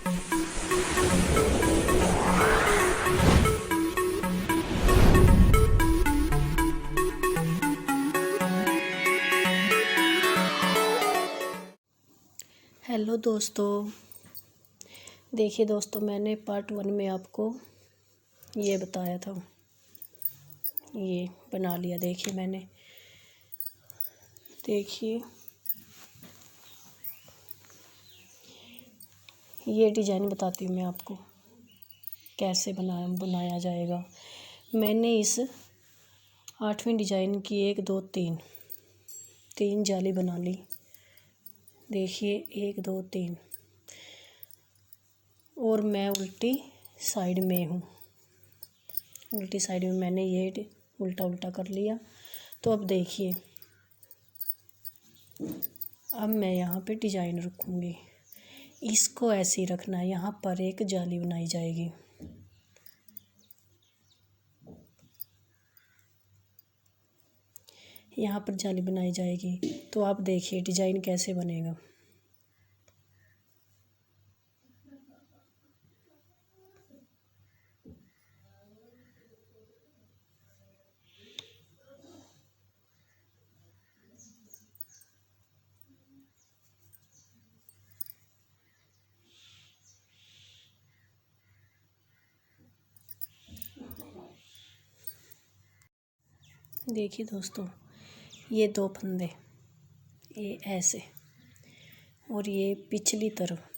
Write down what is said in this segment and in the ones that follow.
Hello दोस्तों, देखिए दोस्तों, मैंने पार्ट 1 में आपको ये बताया था, ये बना लिया। देखिए मैंने, देखिए ये डिज़ाइन बताती हूँ मैं आपको कैसे बनाया जाएगा। मैंने इस 8वीं डिज़ाइन की 1 2 3 जाली बना ली। देखिए 1 2 3, और मैं उल्टी साइड में हूँ। उल्टी साइड में मैंने ये उल्टा उल्टा कर लिया। तो अब देखिए, अब मैं यहाँ पे डिज़ाइन रखूँगी। इसको ऐसे ही रखना है। यहाँ पर एक जाली बनाई जाएगी। यहाँ पर जाली बनाई जाएगी। तो आप देखिए डिज़ाइन कैसे बनेगा। देखिए दोस्तों, ये 2 फंदे, ये ऐसे, और ये पिछली तरफ,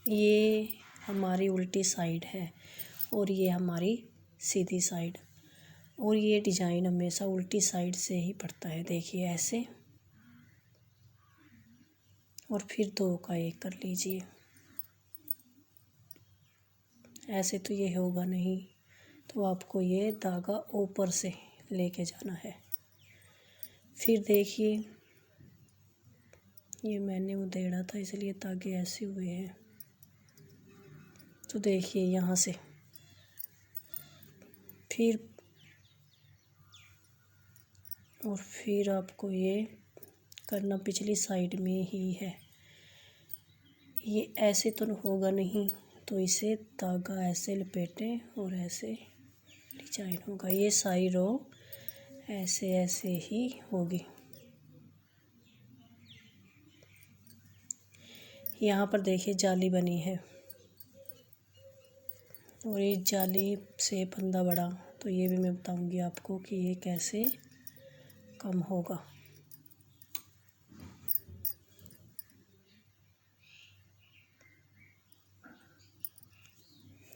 ये हमारी उल्टी साइड है और ये हमारी सीधी साइड। और ये डिज़ाइन हमेशा उल्टी साइड से ही पड़ता है। देखिए ऐसे, और फिर 2 का 1 कर लीजिए। ऐसे तो ये होगा नहीं, तो आपको ये धागा ऊपर से लेके जाना है। फिर देखिए, ये मैंने उधेड़ा था इसलिए धागे ऐसे हुए हैं। तो देखिए यहाँ से फिर आपको ये करना पिछली साइड में ही है। ये ऐसे तो होगा नहीं, तो इसे धागा ऐसे लपेटें और ऐसे डिजाइन होगा। ये सारी रो ऐसे ऐसे ही होगी। यहाँ पर देखिए जाली बनी है, और ये जाली से फंदा बड़ा, तो ये भी मैं बताऊंगी आपको कि ये कैसे कम होगा।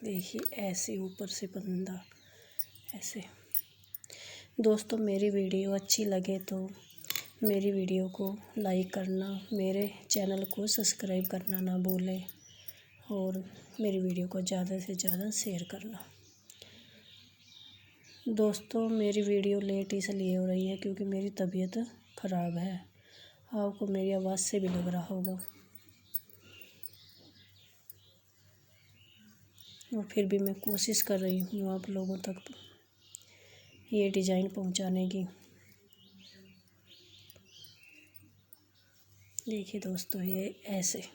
देखिए ऐसे ऊपर से फंदा ऐसे। दोस्तों, मेरी वीडियो अच्छी लगे तो मेरी वीडियो को लाइक करना, मेरे चैनल को सब्सक्राइब करना ना भूलें, और मेरी वीडियो को ज़्यादा से ज़्यादा शेयर करना। दोस्तों, मेरी वीडियो लेट इसलिए हो रही है क्योंकि मेरी तबीयत ख़राब है। आपको मेरी आवाज़ से भी लग रहा होगा, और फिर भी मैं कोशिश कर रही हूँ आप लोगों तक ये डिज़ाइन पहुँचाने की। देखिए दोस्तों, ये ऐसे,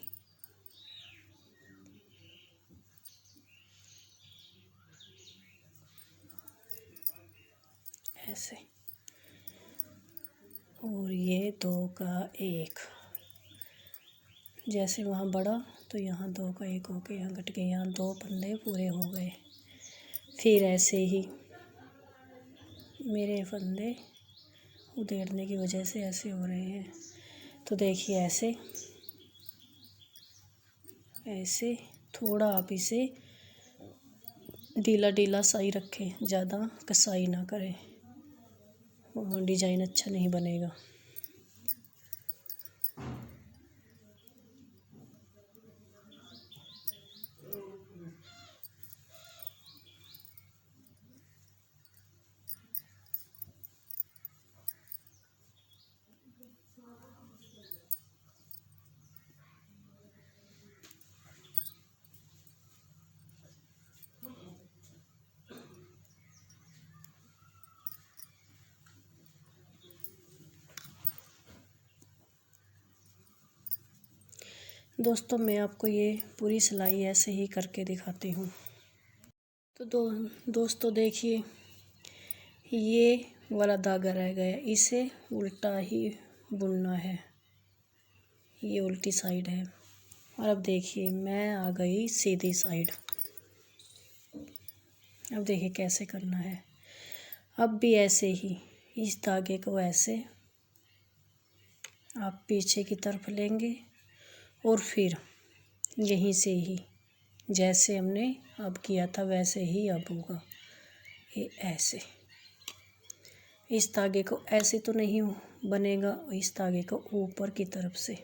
ऐसे, और ये 2 का 1, जैसे वहाँ बढ़ा तो यहाँ 2 का 1 हो गया, यहाँ घट गए, यहाँ 2 फंदे पूरे हो गए। फिर ऐसे ही मेरे फंदे उधेड़ने की वजह से ऐसे हो रहे हैं। तो देखिए ऐसे ऐसे, थोड़ा आप इसे ढीला ढीला साई रखें, ज़्यादा कसाई ना करें, डिज़ाइन अच्छा नहीं बनेगा। दोस्तों मैं आपको ये पूरी सिलाई ऐसे ही करके दिखाती हूँ। तो दोस्तों देखिए, ये वाला धागा रह गया, इसे उल्टा ही बुनना है, ये उल्टी साइड है। और अब देखिए मैं आ गई सीधी साइड। अब देखिए कैसे करना है। अब भी ऐसे ही इस धागे को ऐसे आप पीछे की तरफ लेंगे और फिर यहीं से ही जैसे हमने अब किया था वैसे ही अब होगा। ये ऐसे, इस धागे को ऐसे तो नहीं बनेगा, इस धागे को ऊपर की तरफ से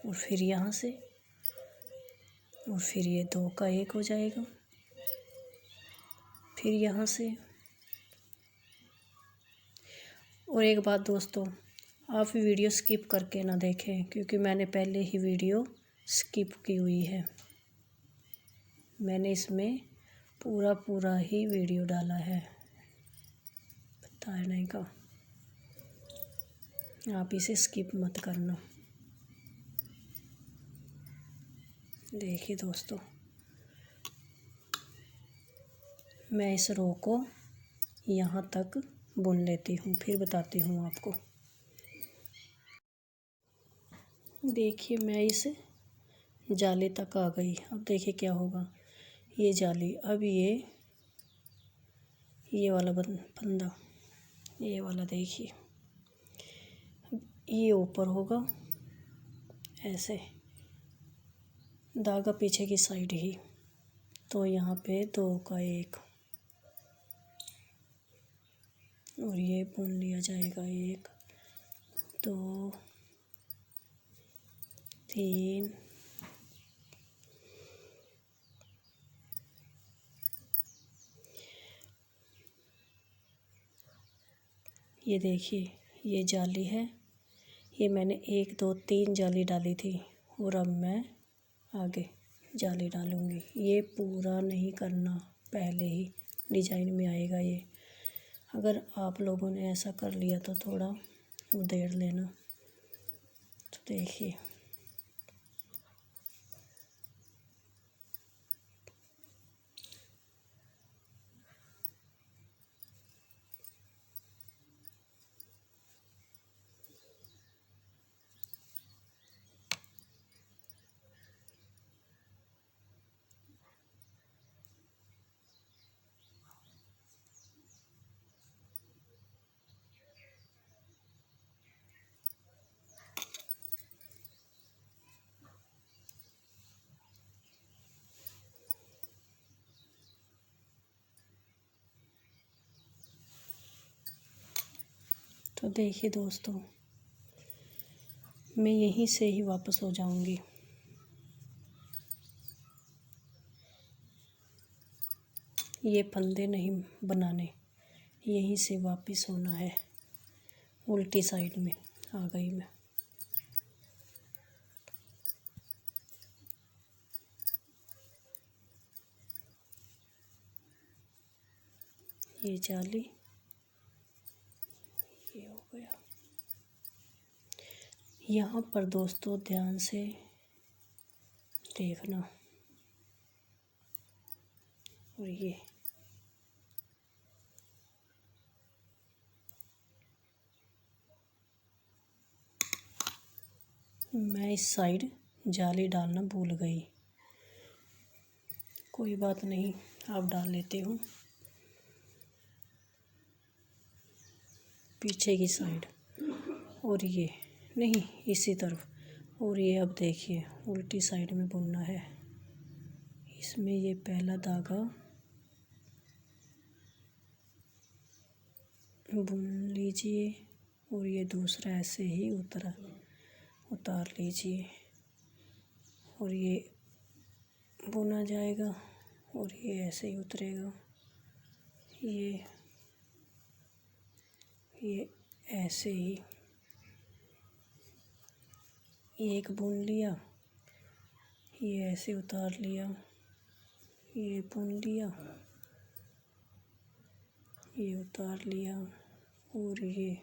और फिर यहाँ से और फिर ये दो का एक हो जाएगा। फिर यहाँ से। और एक बात दोस्तों, आप वीडियो स्किप करके ना देखें, क्योंकि मैंने पहले ही वीडियो स्किप की हुई है। मैंने इसमें पूरा ही वीडियो डाला है बताने का, आप इसे स्किप मत करना। देखिए दोस्तों, मैं इस रो को यहाँ तक बुन लेती हूँ, फिर बताती हूँ आपको। देखिए मैं इस जाली तक आ गई। अब देखिए क्या होगा, ये जाली, अब ये वाला फंदा, ये वाला देखिए, ये ऊपर होगा ऐसे, धागा पीछे की साइड ही, तो यहाँ पे दो का एक और ये बुन लिया जाएगा। एक, दो, तीन, ये देखिए ये जाली है, ये मैंने 1 2 3 जाली डाली थी और अब मैं आगे जाली डालूँगी। ये पूरा नहीं करना, पहले ही डिजाइन में आएगा ये। अगर आप लोगों ने ऐसा कर लिया तो थोड़ा उधेड़ लेना। तो देखिए तो देखिए दोस्तों, मैं यहीं से ही वापस हो जाऊंगी। ये फंदे नहीं बनाने, यहीं से वापस होना है। उल्टी साइड में आ गई मैं। ये जाली, ये हो गया। यहाँ पर दोस्तों ध्यान से देखना, और ये मैं इस साइड जाली डालना भूल गई। कोई बात नहीं, अब डाल लेती हूँ पीछे की साइड, और ये नहीं इसी तरफ। और ये अब देखिए उल्टी साइड में बुनना है। इसमें ये पहला धागा बुन लीजिए और ये दूसरा ऐसे ही उतार लीजिए और ये बुना जाएगा और ये ऐसे ही उतरेगा। ये ऐसे ही एक बुन लिया, ये ऐसे उतार लिया, ये बुन लिया, ये उतार लिया और ये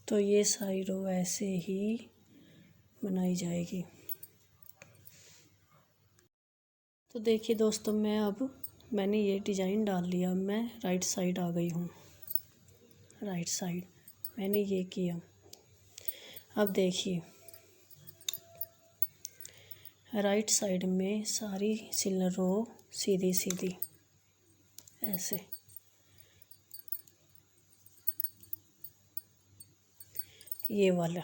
तो ये सारी रो ऐसे ही बनाई जाएगी। तो देखिए दोस्तों, मैंने ये डिज़ाइन डाल लिया। मैं राइट साइड आ गई हूँ। राइट साइड मैंने ये किया। अब देखिए, राइट साइड में सारी सिल रो सीधी सीधी ऐसे। ये वाला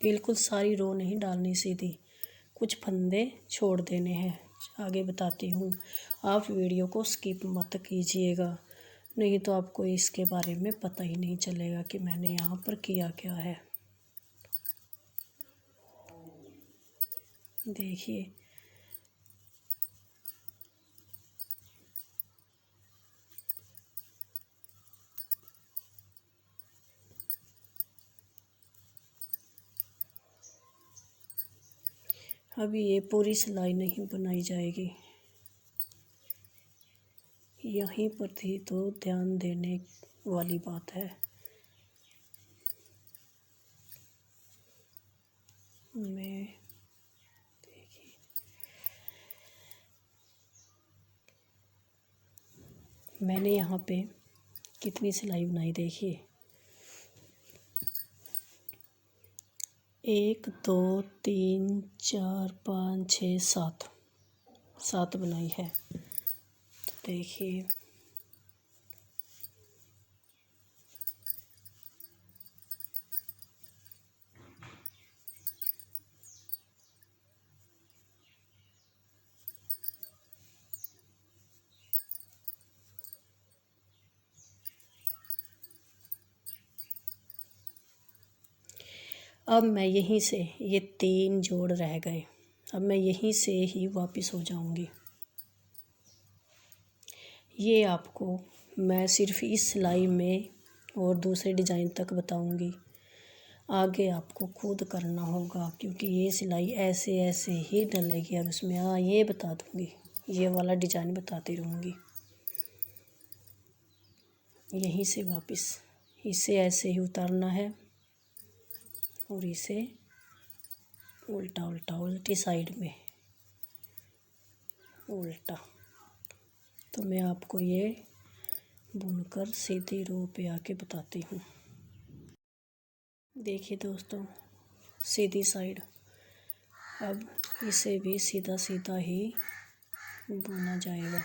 बिल्कुल सारी रो नहीं डालनी सीधी, कुछ फंदे छोड़ देने हैं। आगे बताती हूँ, आप वीडियो को स्किप मत कीजिएगा, नहीं तो आपको इसके बारे में पता ही नहीं चलेगा कि मैंने यहाँ पर किया क्या है। देखिए, अभी ये पूरी सिलाई नहीं बनाई जाएगी, यहीं पर थी तो ध्यान देने वाली बात है। मैंने यहाँ पे कितनी सिलाई बनाई देखिए, 1 2 3 4 5 6 7 बनाई है। तो देखिए, अब मैं यहीं से, ये 3 जोड़ रह गए, अब मैं यहीं से ही वापस हो जाऊंगी। ये आपको मैं सिर्फ इस सिलाई में और दूसरे डिज़ाइन तक बताऊंगी, आगे आपको खुद करना होगा, क्योंकि ये सिलाई ऐसे ऐसे ही डलेगी। और उसमें ये बता दूंगी, ये वाला डिज़ाइन बताती रहूँगी। यहीं से वापस इसे ऐसे ही उतारना है और इसे उल्टा उल्टा उल्टी साइड में उल्टा। तो मैं आपको ये बुनकर सीधी रो पे आके बताती हूँ। देखिए दोस्तों, सीधी साइड, अब इसे भी सीधा सीधा ही बुना जाएगा।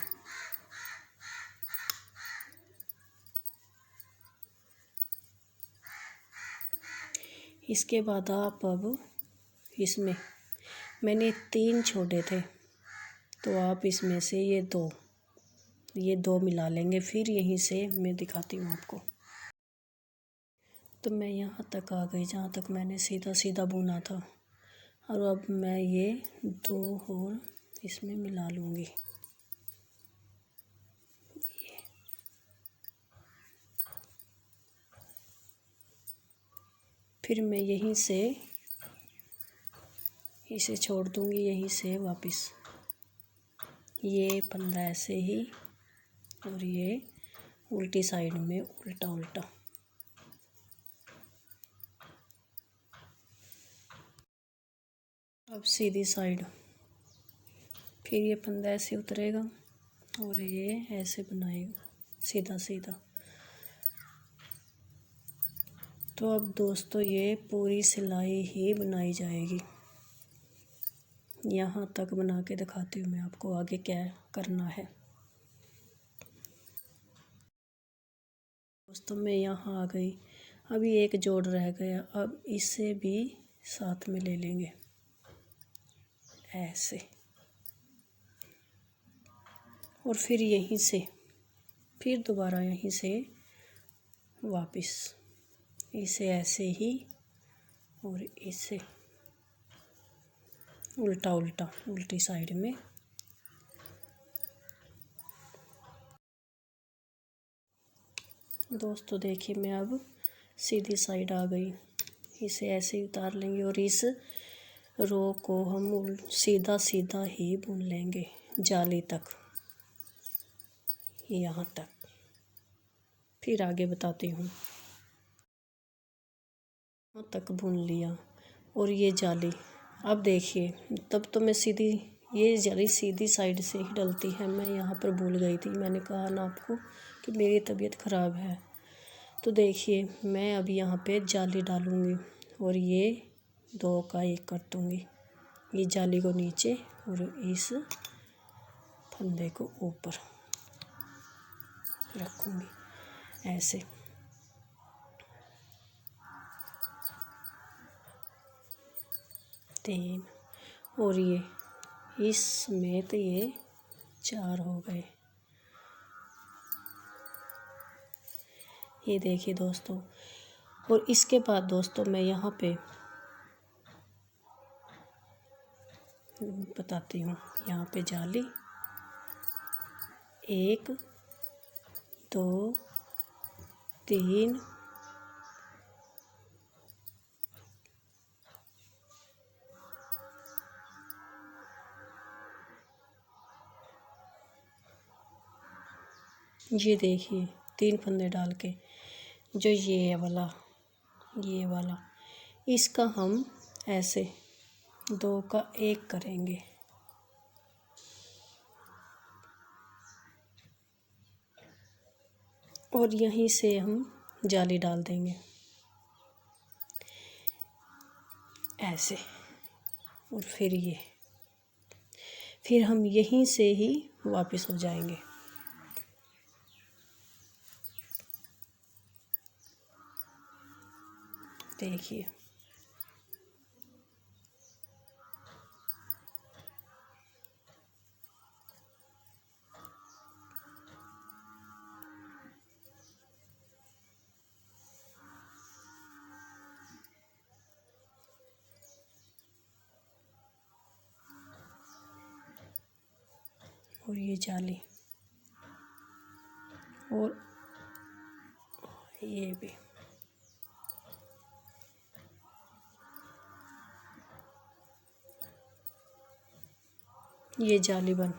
इसके बाद आप अब इसमें, मैंने 3 छोड़े थे, तो आप इसमें से ये दो मिला लेंगे। फिर यहीं से मैं दिखाती हूँ आपको। तो मैं यहाँ तक आ गई जहाँ तक मैंने सीधा सीधा बुना था, और अब मैं ये 2 और इसमें मिला लूँगी। फिर मैं यहीं से इसे छोड़ दूँगी, यहीं से वापस ये फंदा ऐसे ही, और ये उल्टी साइड में उल्टा उल्टा। अब सीधी साइड, फिर ये फंदा ऐसे उतरेगा और ये ऐसे बनाएगा सीधा सीधा। तो अब दोस्तों, ये पूरी सिलाई ही बनाई जाएगी। यहाँ तक बना के दिखाती हूँ मैं आपको आगे क्या करना है। दोस्तों, मैं यहाँ आ गई, अभी एक जोड़ रह गया, अब इसे भी साथ में ले लेंगे ऐसे, और फिर यहीं से फिर दोबारा यहीं से वापस इसे ऐसे ही और इसे उल्टा उल्टा उल्टी साइड में। दोस्तों देखिए, मैं अब सीधी साइड आ गई, इसे ऐसे ही उतार लेंगे और इस रो को हम सीधा सीधा ही बुन लेंगे जाली तक, यहाँ तक। फिर आगे बताती हूँ। यहाँ तक बुन लिया और ये जाली, अब देखिए, तब तो मैं सीधी, ये जाली सीधी साइड से ही डलती है। मैं यहाँ पर भूल गई थी, मैंने कहा ना आपको कि मेरी तबीयत ख़राब है। तो देखिए, मैं अब यहाँ पे जाली डालूँगी और ये 2 का 1 कर दूँगी। ये जाली को नीचे और इस फंदे को ऊपर रखूँगी ऐसे। तीन और ये इस समेत ये 4 हो गए। ये देखिए दोस्तों, और इसके बाद दोस्तों मैं यहाँ पे बताती हूँ। यहाँ पे जाली 1 2 3 ये देखिए 3 फंदे डाल के, जो ये वाला इसका हम ऐसे 2 का 1 करेंगे और यहीं से हम जाली डाल देंगे ऐसे। और फिर हम यहीं से ही वापस हो जाएंगे। देखिए, और ये जाली और ये भी। ये जाली बन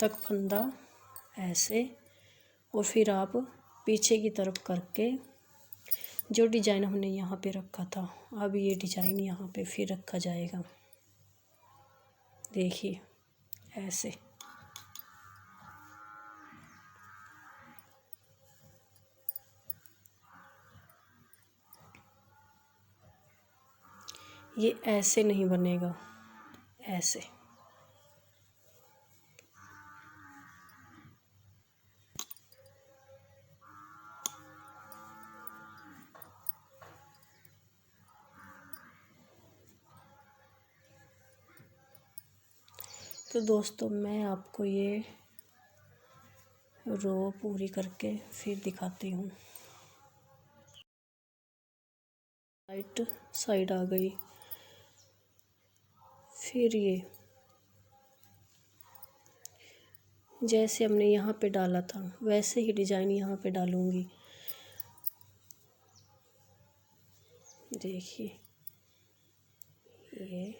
तक फंदा ऐसे, और फिर आप पीछे की तरफ करके जो डिजाइन हमने यहाँ पे रखा था, अब ये डिजाइन यहाँ पे फिर रखा जाएगा। देखिए ऐसे। ये ऐसे नहीं बनेगा, ऐसे। तो दोस्तों मैं आपको ये रो पूरी करके फिर दिखाती हूँ। राइट साइड आ गई, फिर ये जैसे हमने यहाँ पे डाला था वैसे ही डिजाइन यहाँ पे डालूंगी। देखिए ये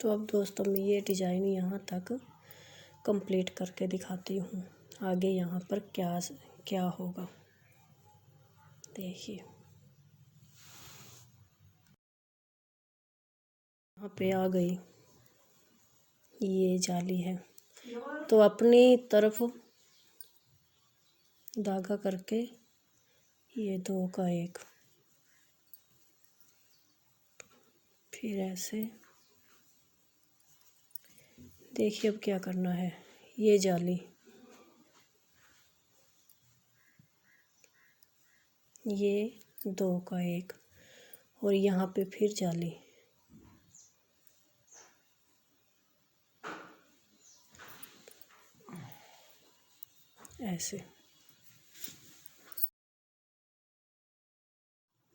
तो अब दोस्तों मैं ये डिजाइन यहाँ तक कंप्लीट करके दिखाती हूँ, आगे यहाँ पर क्या क्या होगा। देखिए यहाँ पे आ गई, ये जाली है, तो अपनी तरफ धागा करके ये 2 का 1, फिर ऐसे। देखिए अब क्या करना है, ये जाली, ये 2 का 1 और यहाँ पे फिर जाली, ऐसे।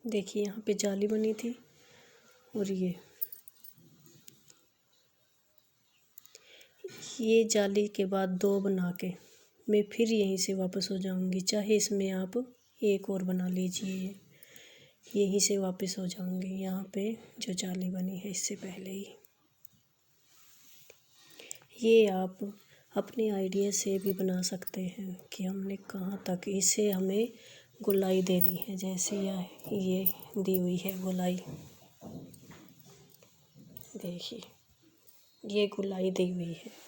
देखिए यहाँ पे जाली बनी थी और ये जाली के बाद 2 बना के मैं फिर यहीं से वापस हो जाऊंगी। चाहे इसमें आप एक और बना लीजिए, यहीं से वापस हो जाऊंगी यहाँ पे जो जाली बनी है इससे पहले ही। ये आप अपने आइडिया से भी बना सकते हैं कि हमने कहाँ तक इसे हमें गोलाई देनी है। जैसे ये दी हुई है गोलाई, देखिए ये गोलाई दी हुई है।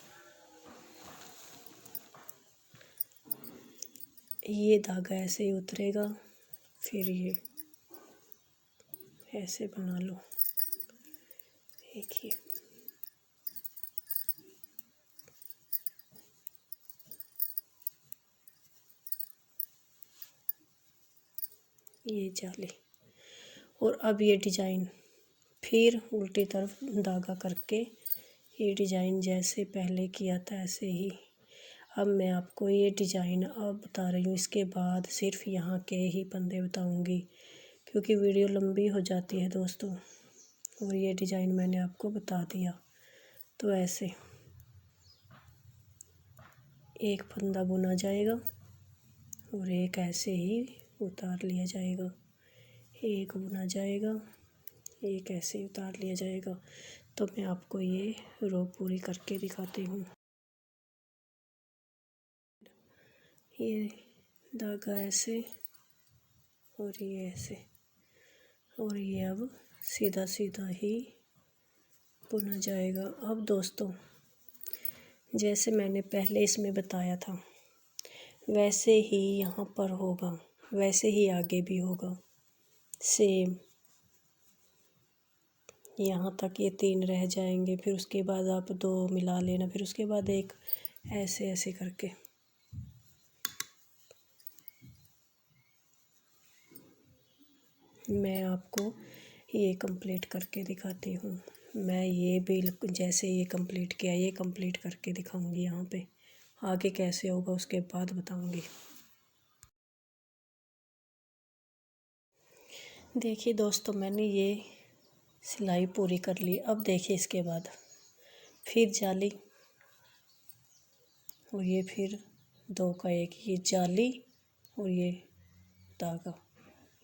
ये धागा ऐसे ही उतरेगा, फिर ये ऐसे बना लो। देखिए ये जाली, और अब ये डिजाइन फिर उल्टी तरफ धागा करके ये डिजाइन जैसे पहले किया था ऐसे ही। अब मैं आपको ये डिजाइन अब बता रही हूँ, इसके बाद सिर्फ यहाँ के ही फंदे बताऊँगी क्योंकि वीडियो लंबी हो जाती है दोस्तों। और ये डिजाइन मैंने आपको बता दिया। तो ऐसे एक फंदा बुना जाएगा और एक ऐसे ही उतार लिया जाएगा। एक बुना जाएगा, एक ऐसे ही उतार लिया जाएगा। तो मैं आपको ये रो पूरी करके दिखाती हूँ। ये धागा ऐसे और ये ऐसे, और ये अब सीधा सीधा ही बुना जाएगा। अब दोस्तों जैसे मैंने पहले इसमें बताया था वैसे ही यहाँ पर होगा, वैसे ही आगे भी होगा सेम। यहाँ तक ये 3 रह जाएंगे, फिर उसके बाद आप 2 मिला लेना, फिर उसके बाद एक ऐसे ऐसे करके। मैं आपको ये कंप्लीट करके दिखाती हूँ। मैं ये भी जैसे ये कंप्लीट किया ये कंप्लीट करके दिखाऊंगी। यहाँ पे आगे कैसे होगा उसके बाद बताऊंगी। देखिए दोस्तों मैंने ये सिलाई पूरी कर ली। अब देखिए इसके बाद फिर जाली और ये फिर 2 का 1, ये जाली और ये धागा,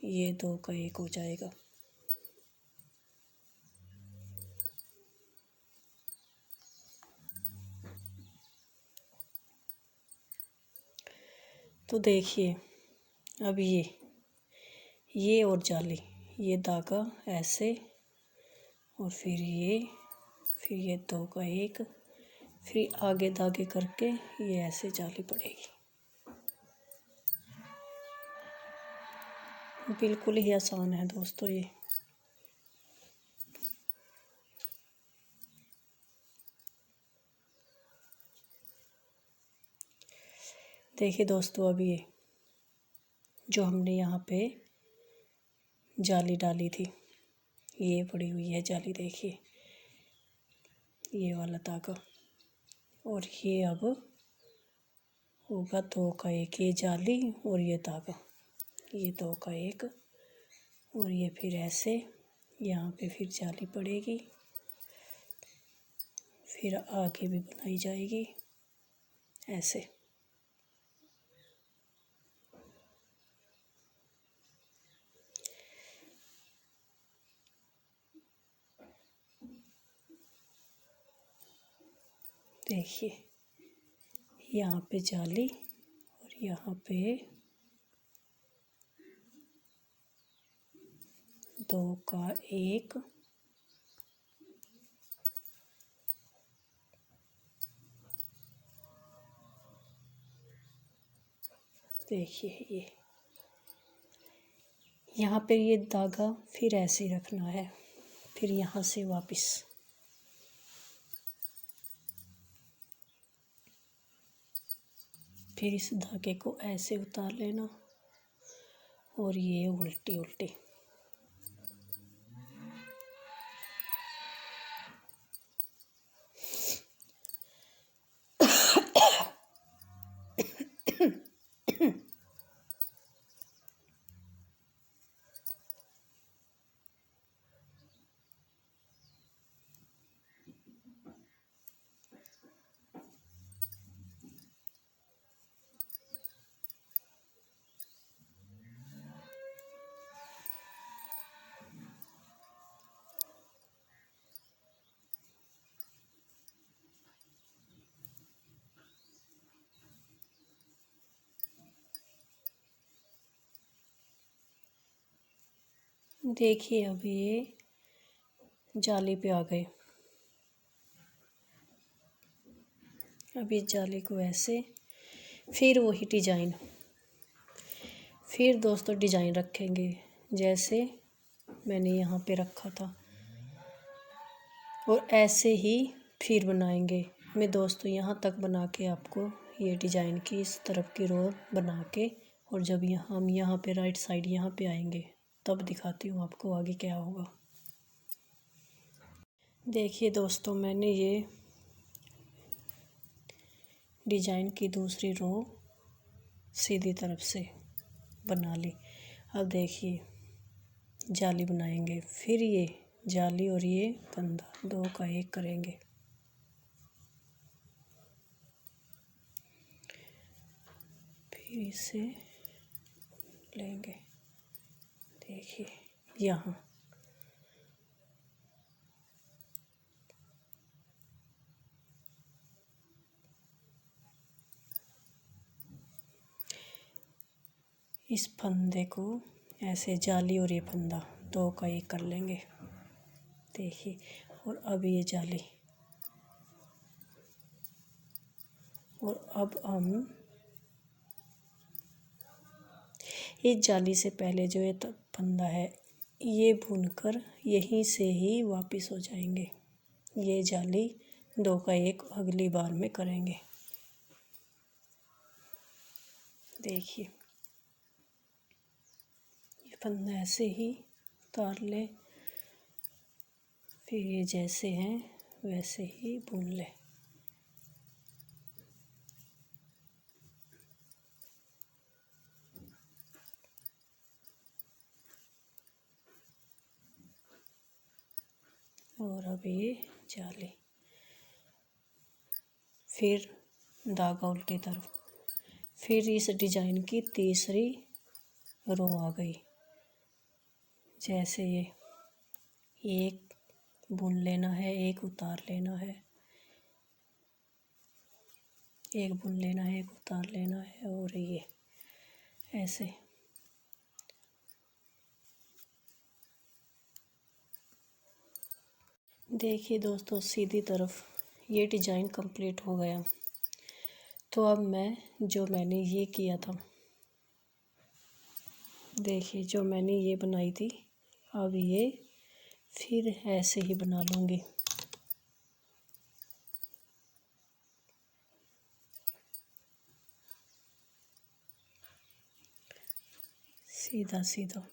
ये 2 का 1 हो जाएगा। तो देखिए अब ये और जाली, ये धागा ऐसे और फिर ये 2 का 1, फिर आगे धागे करके ये ऐसे जाली पड़ेगी। बिल्कुल ही आसान है दोस्तों ये। देखिए दोस्तों अब ये जो हमने यहाँ पे जाली डाली थी ये पड़ी हुई है जाली, देखिए ये वाला धागा, और ये अब होगा 2 का 1, ये जाली और ये धागा, ये 2 का 1, और ये फिर ऐसे यहाँ पे फिर जाली पड़ेगी, फिर आगे भी बनाई जाएगी ऐसे। देखिए यहाँ पे जाली और यहाँ पे 2 का 1, देखिए ये यहाँ पे ये धागा फिर ऐसे ही रखना है, फिर यहाँ से वापस फिर इस धागे को ऐसे उतार लेना और ये उल्टी उल्टी। देखिए अब ये जाली पे आ गए। अब इस जाली को ऐसे, फिर वही डिजाइन, फिर दोस्तों डिजाइन रखेंगे जैसे मैंने यहाँ पे रखा था, और ऐसे ही फिर बनाएंगे। मैं दोस्तों यहाँ तक बना के आपको ये डिजाइन की इस तरफ की रो बना के, और जब हम यहाँ पे राइट साइड यहाँ पे आएंगे तब दिखाती हूँ आपको आगे क्या होगा। देखिए दोस्तों, मैंने ये डिजाइन की दूसरी रो सीधी तरफ से बना ली। अब देखिए जाली बनाएंगे, फिर ये जाली और ये फंदा दो का एक करेंगे। फिर इसे लेंगे, देखिए यहाँ इस फंदे को ऐसे जाली और ये फंदा दो का एक कर लेंगे, देखिए। और अब ये जाली, और अब हम इस जाली से पहले जो ये फंदा है ये बुनकर यहीं से ही वापस हो जाएंगे। ये जाली दो का एक अगली बार में करेंगे, देखिए। ये फंदा ऐसे ही उतार ले, फिर ये जैसे हैं वैसे ही बुन ले। और अब ये जाली, फिर धागा उल्टी तरफ, फिर इस डिजाइन की तीसरी रो आ गई। जैसे ये एक बुन लेना है, एक उतार लेना है, एक बुन लेना है, एक उतार लेना है, और ये ऐसे। देखिए दोस्तों, सीधी तरफ ये डिजाइन कंप्लीट हो गया। तो अब मैंने ये किया था, देखिए जो मैंने ये बनाई थी, अब ये फिर ऐसे ही बना लूँगी। सीधा सीधा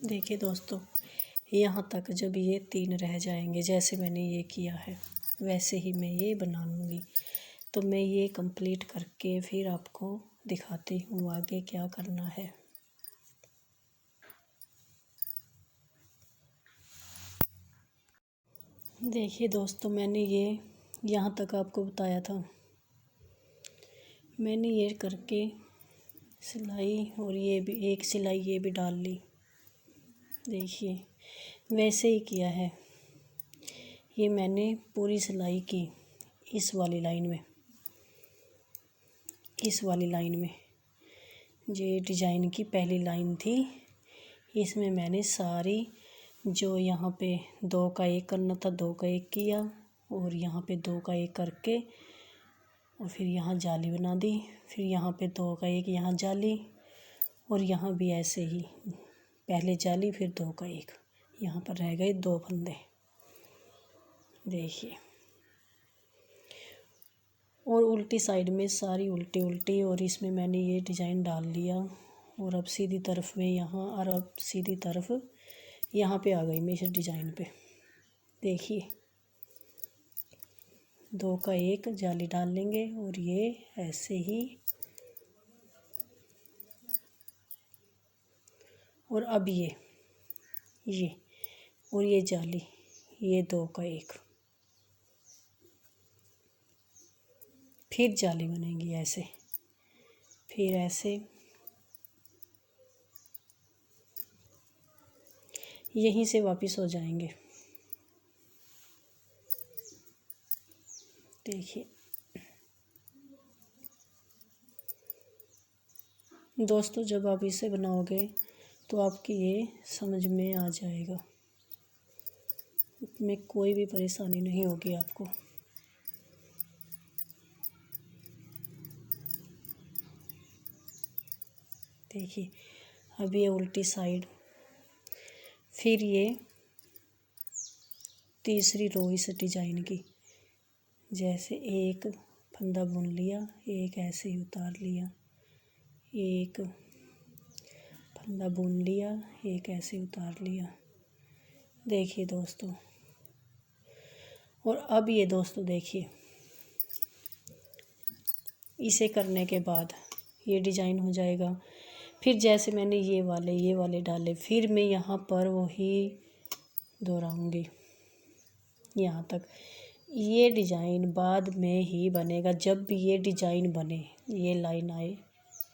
देखिए दोस्तों, यहाँ तक जब ये तीन रह जाएंगे, जैसे मैंने ये किया है वैसे ही मैं ये बना लूँगी। तो मैं ये कंप्लीट करके फिर आपको दिखाती हूँ आगे क्या करना है। देखिए दोस्तों, मैंने ये यहाँ तक आपको बताया था, मैंने ये करके सिलाई, और ये भी एक सिलाई ये भी डाल ली, देखिए वैसे ही किया है। ये मैंने पूरी सिलाई की इस वाली लाइन में, इस वाली लाइन में ये डिजाइन की पहली लाइन थी, इसमें मैंने सारी जो यहाँ पे दो का एक करना था दो का एक किया, और यहाँ पे दो का एक करके और फिर यहाँ जाली बना दी, फिर यहाँ पे दो का एक यहाँ जाली, और यहाँ भी ऐसे ही पहले जाली फिर दो का एक, यहाँ पर रह गए दो फंदे, देखिए। और उल्टी साइड में सारी उल्टी उल्टी, और इसमें मैंने ये डिज़ाइन डाल लिया, और अब सीधी तरफ में यहाँ, और अब सीधी तरफ यहाँ पे आ गई मैं इस डिज़ाइन पे, देखिए दो का एक जाली डाल लेंगे, और ये ऐसे ही, और अब ये और ये जाली, ये दो का एक, फिर जाली बनेगी ऐसे, फिर ऐसे, यहीं से वापस हो जाएंगे, देखिए। दोस्तों जब आप इसे बनाओगे तो आपकी ये समझ में आ जाएगा, में कोई भी परेशानी नहीं होगी आपको। देखिए अब ये उल्टी साइड, फिर ये तीसरी रो इस डिजाइन की, जैसे एक फंदा बुन लिया, एक ऐसे ही उतार लिया, एक फंदा बुन लिया, एक ऐसे उतार लिया। देखिए दोस्तों, और अब ये दोस्तों देखिए, इसे करने के बाद ये डिजाइन हो जाएगा। फिर जैसे मैंने ये वाले डाले, फिर मैं यहाँ पर वही दोहराऊंगी यहाँ तक। ये डिजाइन बाद में ही बनेगा, जब भी ये डिजाइन बने, ये लाइन आए,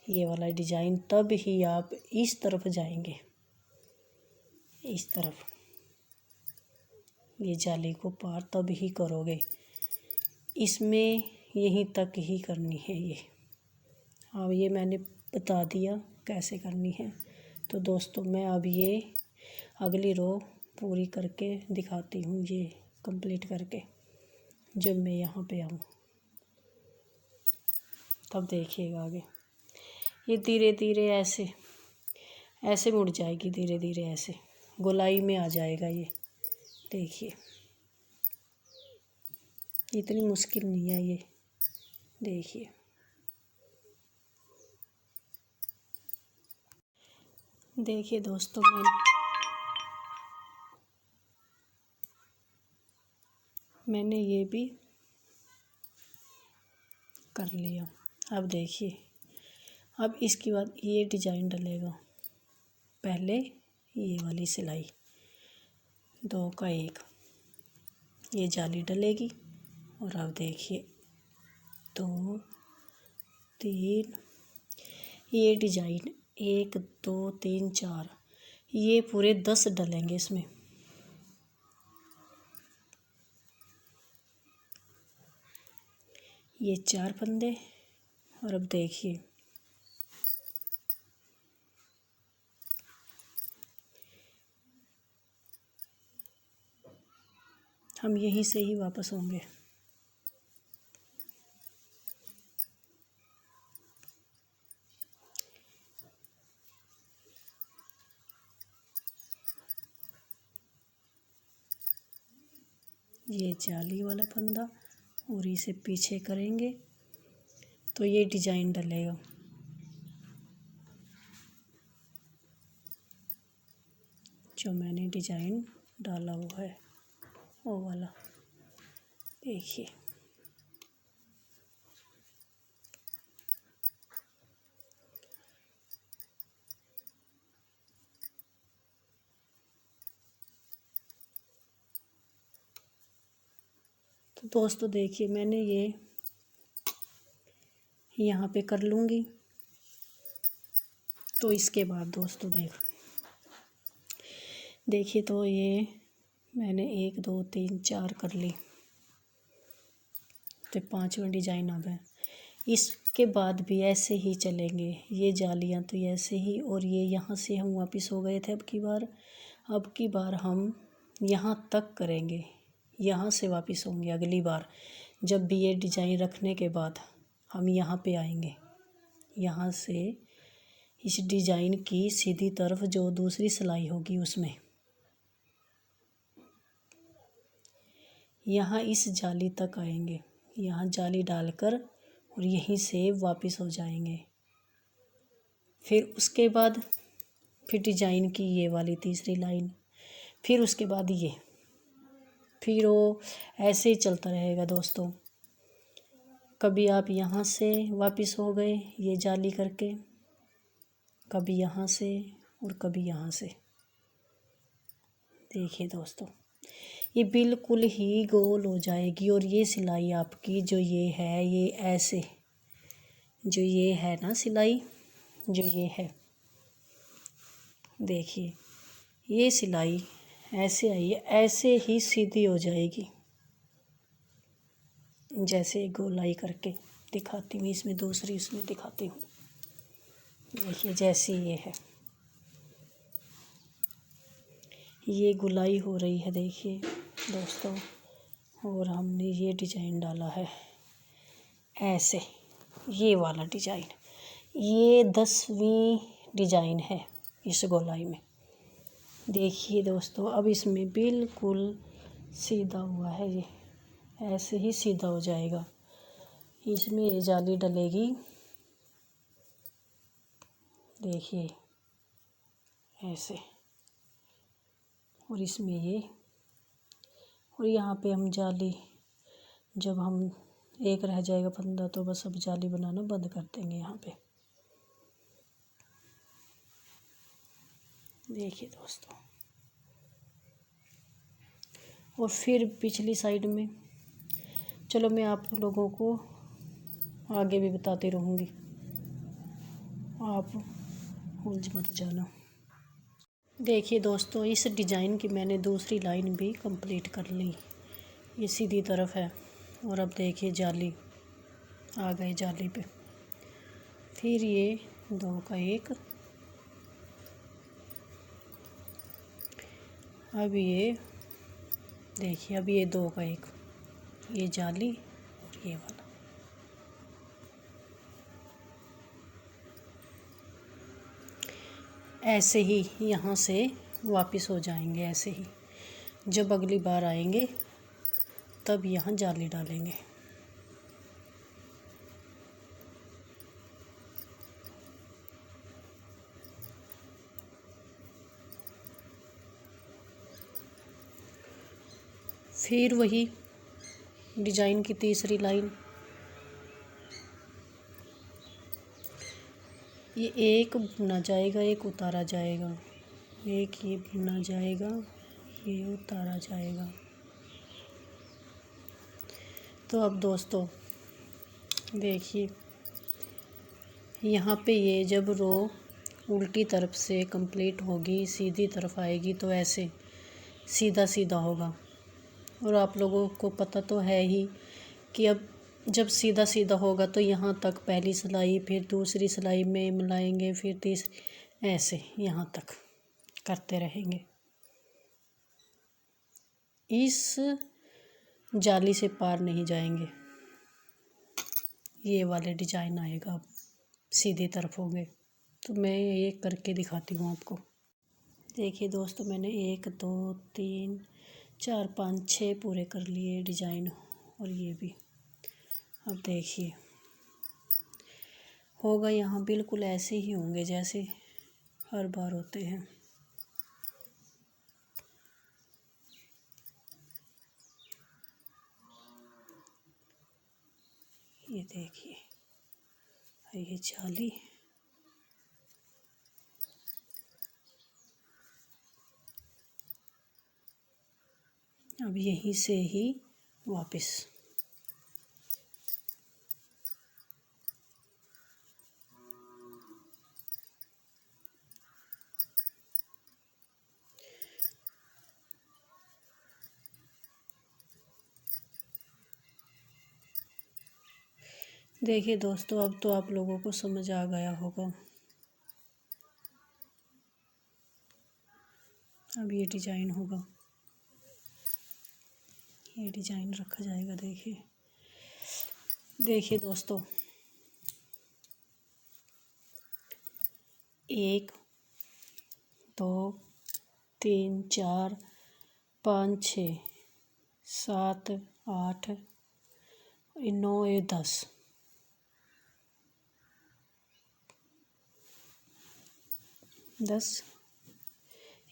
ये वाला डिजाइन, तब ही आप इस तरफ जाएंगे, इस तरफ ये जाली को पार तब ही करोगे। इसमें यहीं तक ही करनी है ये। अब ये मैंने बता दिया कैसे करनी है। तो दोस्तों मैं अब ये अगली रो पूरी करके दिखाती हूँ, ये कंप्लीट करके जब मैं यहाँ पे आऊँ तब देखिएगा आगे। ये धीरे धीरे ऐसे ऐसे मुड़ जाएगी, धीरे धीरे ऐसे गोलाई में आ जाएगा ये। देखिए इतनी मुश्किल नहीं है ये। देखिए देखिए दोस्तों, मैंने ये भी कर लिया। अब देखिए, अब इसके बाद ये डिजाइन डलेगा। पहले ये वाली सिलाई 2 का 1, ये जाली डलेगी। और अब देखिए 2 3, ये डिजाइन 1 2 3 4, ये पूरे 10 डलेंगे इसमें। ये 4 फंदे। और अब देखिए हम यहीं से ही वापस होंगे। ये जाली वाला फंदा और इसे पीछे करेंगे तो ये डिजाइन डलेगा। जो मैंने डिजाइन डाला हुआ है वो वाला देखिए। तो दोस्तों देखिए, मैंने ये यहाँ पे कर लूँगी। तो इसके बाद दोस्तों देखिए, तो ये मैंने 1 2 3 4 कर ली। तो 5वां डिजाइन अब है। इसके बाद भी ऐसे ही चलेंगे, ये जालियाँ तो ऐसे ही। और ये यहाँ से हम वापस हो गए थे अब की बार हम यहाँ तक करेंगे, यहाँ से वापस होंगे अगली बार। जब भी ये डिजाइन रखने के बाद हम यहाँ पे आएंगे, यहाँ से इस डिजाइन की सीधी तरफ जो दूसरी सिलाई होगी उसमें यहाँ इस जाली तक आएंगे, यहाँ जाली डालकर और यहीं से वापस हो जाएंगे। फिर उसके बाद फिर डिजाइन की ये वाली तीसरी लाइन, फिर उसके बाद ये, फिर वो ऐसे ही चलता रहेगा दोस्तों। कभी आप यहाँ से वापस हो गए ये जाली करके, कभी यहाँ से और कभी यहाँ से। देखिए दोस्तों, ये बिल्कुल ही गोल हो जाएगी। और ये सिलाई आपकी जो ये है, ये ऐसे जो ये है ना सिलाई, जो ये है देखिए, ये सिलाई ऐसे आई है, ऐसे ही सीधी हो जाएगी। जैसे गोलाई करके दिखाती हूँ, इसमें दूसरी इसमें दिखाती हूँ। देखिए जैसी ये है, ये गुलाई हो रही है देखिए दोस्तों। और हमने ये डिजाइन डाला है ऐसे, ये वाला डिजाइन, ये 10वीं डिजाइन है इस गोलाई में। देखिए दोस्तों, अब इसमें बिल्कुल सीधा हुआ है, ये ऐसे ही सीधा हो जाएगा। इसमें ये जाली डलेगी, देखिए ऐसे, और इसमें ये, और यहाँ पे हम जाली, जब हम एक रह जाएगा फंदा तो बस अब जाली बनाना बंद कर देंगे यहाँ पे। देखिए दोस्तों, और फिर पिछली साइड में, चलो मैं आप लोगों को आगे भी बताती रहूँगी, आप उलझ मत जाना। देखिए दोस्तों, इस डिज़ाइन की मैंने दूसरी लाइन भी कंप्लीट कर ली, ये सीधी तरफ है। और अब देखिए जाली आ गई जाली पे, फिर ये 2 का 1, अब ये देखिए, अब ये 2 का 1, ये जाली और ये वाला। ऐसे ही यहाँ से वापस हो जाएंगे, ऐसे ही जब अगली बार आएंगे तब यहाँ जाली डालेंगे। फिर वही डिजाइन की तीसरी लाइन, ये एक बुना जाएगा, एक उतारा जाएगा, एक ये बुना जाएगा, ये उतारा जाएगा। तो अब दोस्तों देखिए, यहाँ पे ये जब रो उल्टी तरफ से कंप्लीट होगी, सीधी तरफ आएगी तो ऐसे सीधा सीधा होगा। और आप लोगों को पता तो है ही कि अब जब सीधा सीधा होगा तो यहाँ तक पहली सिलाई, फिर दूसरी सिलाई में मिलाएंगे, फिर तीसरी, ऐसे यहाँ तक करते रहेंगे। इस जाली से पार नहीं जाएंगे, ये वाले डिजाइन आएगा। अब सीधी तरफ हो गए तो मैं ये करके दिखाती हूँ आपको। देखिए दोस्तों, मैंने 1 2 3 4 5 6 पूरे कर लिए डिजाइन, और ये भी। अब देखिए होगा, यहाँ बिल्कुल ऐसे ही होंगे जैसे हर बार होते हैं। ये देखिए, ये जाली, अब यहीं से ही वापस। देखिए दोस्तों, अब तो आप लोगों को समझ आ गया होगा। अब ये डिजाइन होगा, ये डिजाइन रखा जाएगा। देखिए देखिए दोस्तों, 1 2 3 4 5 6 7 8 9 ये 10,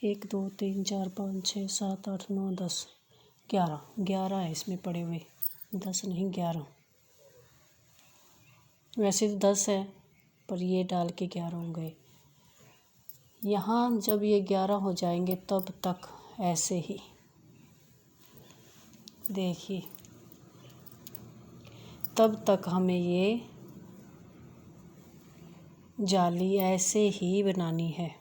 1 2 3 4 5 6 7 8 9 10 11 है इसमें पड़े हुए, 10 नहीं 11। वैसे तो 10 है पर ये डाल के 11 हो गए। यहाँ जब ये 11 हो जाएंगे तब तक ऐसे ही देखिए, तब तक हमें ये जाली ऐसे ही बनानी है।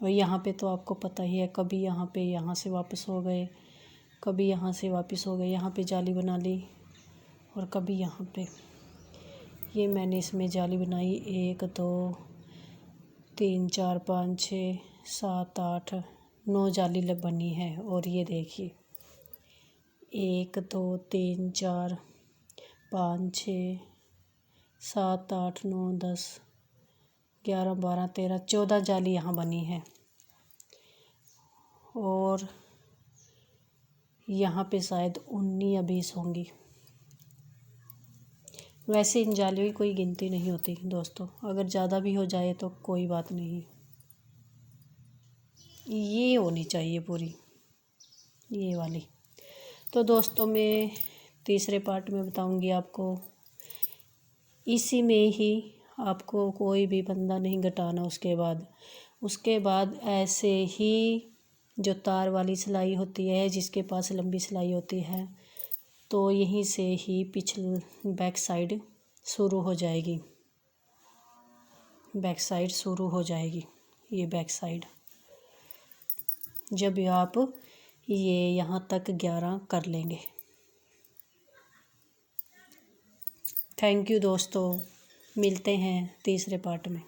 और यहाँ पे तो आपको पता ही है, कभी यहाँ पे यहाँ से वापस हो गए, कभी यहाँ से वापस हो गए, यहाँ पे जाली बना ली, और कभी यहाँ पे। ये मैंने इसमें जाली बनाई 1 2 3 4 5 6 7 8 9 जाली बनी है। और ये देखिए 1 2 3 4 5 6 7 8 9 10 11 12 13 14 जाली यहाँ बनी है। और यहाँ पे शायद 19 या 20 होंगी। वैसे इन जालियों की कोई गिनती नहीं होती दोस्तों, अगर ज़्यादा भी हो जाए तो कोई बात नहीं। ये होनी चाहिए पूरी, ये वाली। तो दोस्तों मैं तीसरे पार्ट में बताऊंगी आपको। इसी में ही आपको कोई भी फंदा नहीं घटाना। उसके बाद ऐसे ही जो तार वाली सिलाई होती है, जिसके पास लंबी सिलाई होती है, तो यहीं से ही पिछली बैक साइड शुरू हो जाएगी। बैक साइड शुरू हो जाएगी, ये बैक साइड। जब आप ये यहाँ तक 11 कर लेंगे। थैंक यू दोस्तों, मिलते हैं तीसरे पार्ट में।